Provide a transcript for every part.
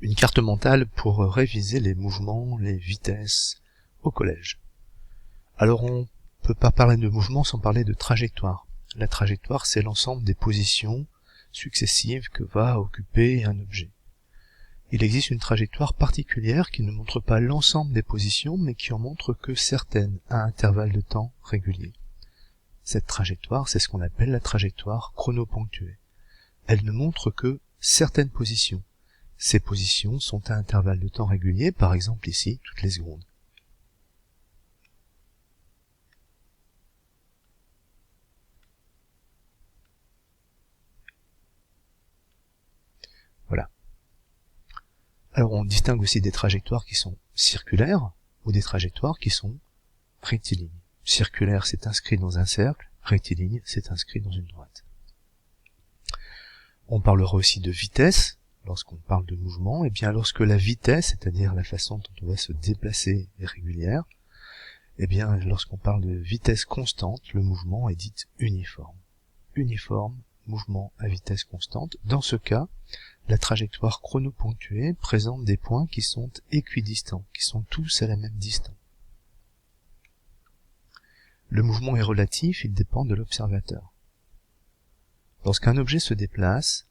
Une carte mentale pour réviser les mouvements, les vitesses au collège. Alors on peut pas parler de mouvement sans parler de trajectoire. La trajectoire, c'est l'ensemble des positions successives que va occuper un objet. Il existe une trajectoire particulière qui ne montre pas l'ensemble des positions, mais qui en montre que certaines à intervalles de temps réguliers. Cette trajectoire, c'est ce qu'on appelle la trajectoire chronoponctuée. Elle ne montre que certaines positions. Ces positions sont à intervalles de temps réguliers, par exemple ici, toutes les secondes. Voilà. Alors on distingue aussi des trajectoires qui sont circulaires ou des trajectoires qui sont rectilignes. Circulaire, c'est inscrit dans un cercle, rectiligne, c'est inscrit dans une droite. On parlera aussi de vitesse. Lorsqu'on parle de mouvement, et bien lorsque la vitesse, c'est-à-dire la façon dont on va se déplacer, est régulière, et bien lorsqu'on parle de vitesse constante, le mouvement est dit uniforme. Uniforme, mouvement à vitesse constante. Dans ce cas, la trajectoire chronoponctuée présente des points qui sont équidistants, qui sont tous à la même distance. Le mouvement est relatif, il dépend de l'observateur. Lorsqu'un objet se déplace,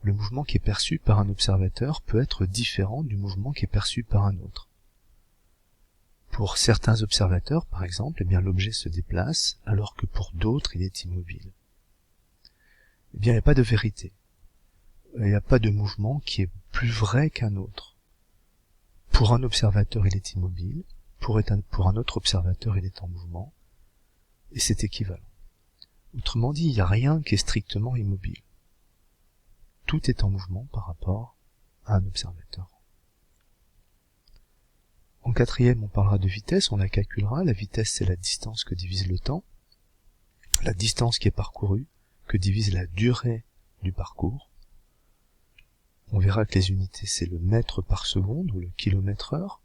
le mouvement qui est perçu par un observateur peut être différent du mouvement qui est perçu par un autre. Pour certains observateurs, par exemple, eh bien l'objet se déplace, alors que pour d'autres, il est immobile. Eh bien, il n'y a pas de vérité. Il n'y a pas de mouvement qui est plus vrai qu'un autre. Pour un observateur, il est immobile, pour un autre observateur, il est en mouvement, et c'est équivalent. Autrement dit, il n'y a rien qui est strictement immobile. Tout est en mouvement par rapport à un observateur. En quatrième, on parlera de vitesse, on la calculera. La vitesse, c'est la distance que divise le temps. La distance qui est parcourue, que divise la durée du parcours. On verra que les unités, c'est le mètre par seconde ou le kilomètre heure.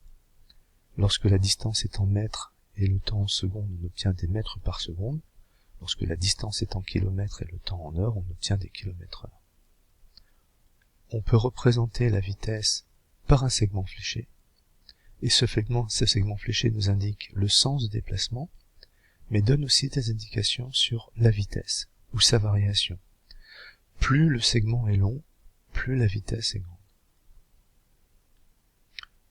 Lorsque la distance est en mètres et le temps en secondes, on obtient des mètres par seconde. Lorsque la distance est en kilomètres et le temps en heures, on obtient des kilomètres heure. On peut représenter la vitesse par un segment fléché, et ce segment fléché nous indique le sens de déplacement, mais donne aussi des indications sur la vitesse, ou sa variation. Plus le segment est long, plus la vitesse est grande.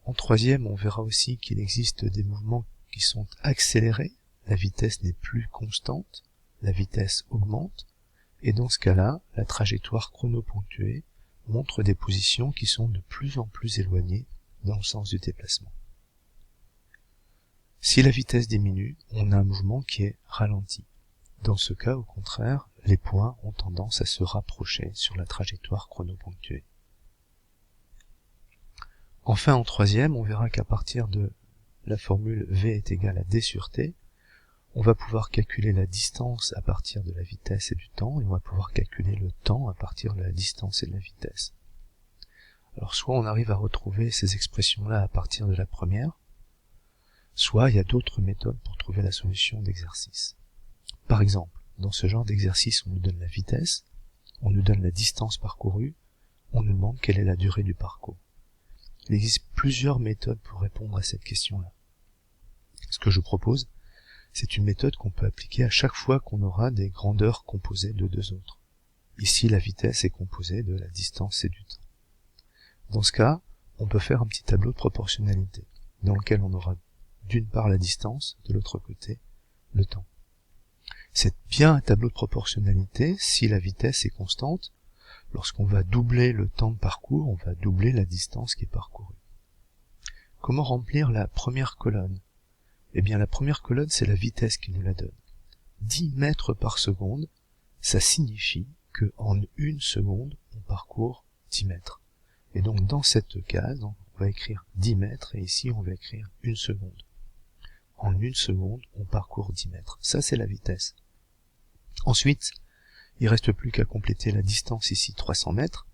En troisième, on verra aussi qu'il existe des mouvements qui sont accélérés, la vitesse n'est plus constante, la vitesse augmente, et dans ce cas-là, la trajectoire chronoponctuée montre des positions qui sont de plus en plus éloignées dans le sens du déplacement. Si la vitesse diminue, on a un mouvement qui est ralenti. Dans ce cas, au contraire, les points ont tendance à se rapprocher sur la trajectoire chronoponctuée. Enfin, en troisième, on verra qu'à partir de la formule V est égal à D sur T, on va pouvoir calculer la distance à partir de la vitesse et du temps, et on va pouvoir calculer le temps à partir de la distance et de la vitesse. Alors soit on arrive à retrouver ces expressions-là à partir de la première, soit il y a d'autres méthodes pour trouver la solution d'exercice. Par exemple, dans ce genre d'exercice, on nous donne la vitesse, on nous donne la distance parcourue, on nous demande quelle est la durée du parcours. Il existe plusieurs méthodes pour répondre à cette question-là. Ce que je propose, c'est une méthode qu'on peut appliquer à chaque fois qu'on aura des grandeurs composées de deux autres. Ici, la vitesse est composée de la distance et du temps. Dans ce cas, on peut faire un petit tableau de proportionnalité, dans lequel on aura d'une part la distance, de l'autre côté, le temps. C'est bien un tableau de proportionnalité si la vitesse est constante. Lorsqu'on va doubler le temps de parcours, on va doubler la distance qui est parcourue. Comment remplir la première colonne? Eh bien, la première colonne, c'est la vitesse qui nous la donne. 10 mètres par seconde, ça signifie que en une seconde, on parcourt 10 mètres. Et donc, dans cette case, on va écrire 10 mètres, et ici, on va écrire une seconde. En une seconde, on parcourt 10 mètres. Ça, c'est la vitesse. Ensuite, il reste plus qu'à compléter la distance ici, 300 mètres.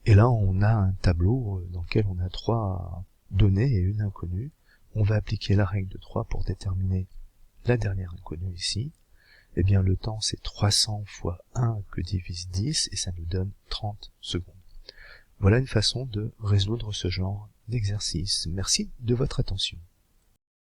Et là, on a un tableau dans lequel on a 3 données et une inconnue. On va appliquer la règle de 3 pour déterminer la dernière inconnue ici. Eh bien, le temps, c'est 300 fois 1 que divise 10, et ça nous donne 30 secondes. Voilà une façon de résoudre ce genre d'exercice. Merci de votre attention.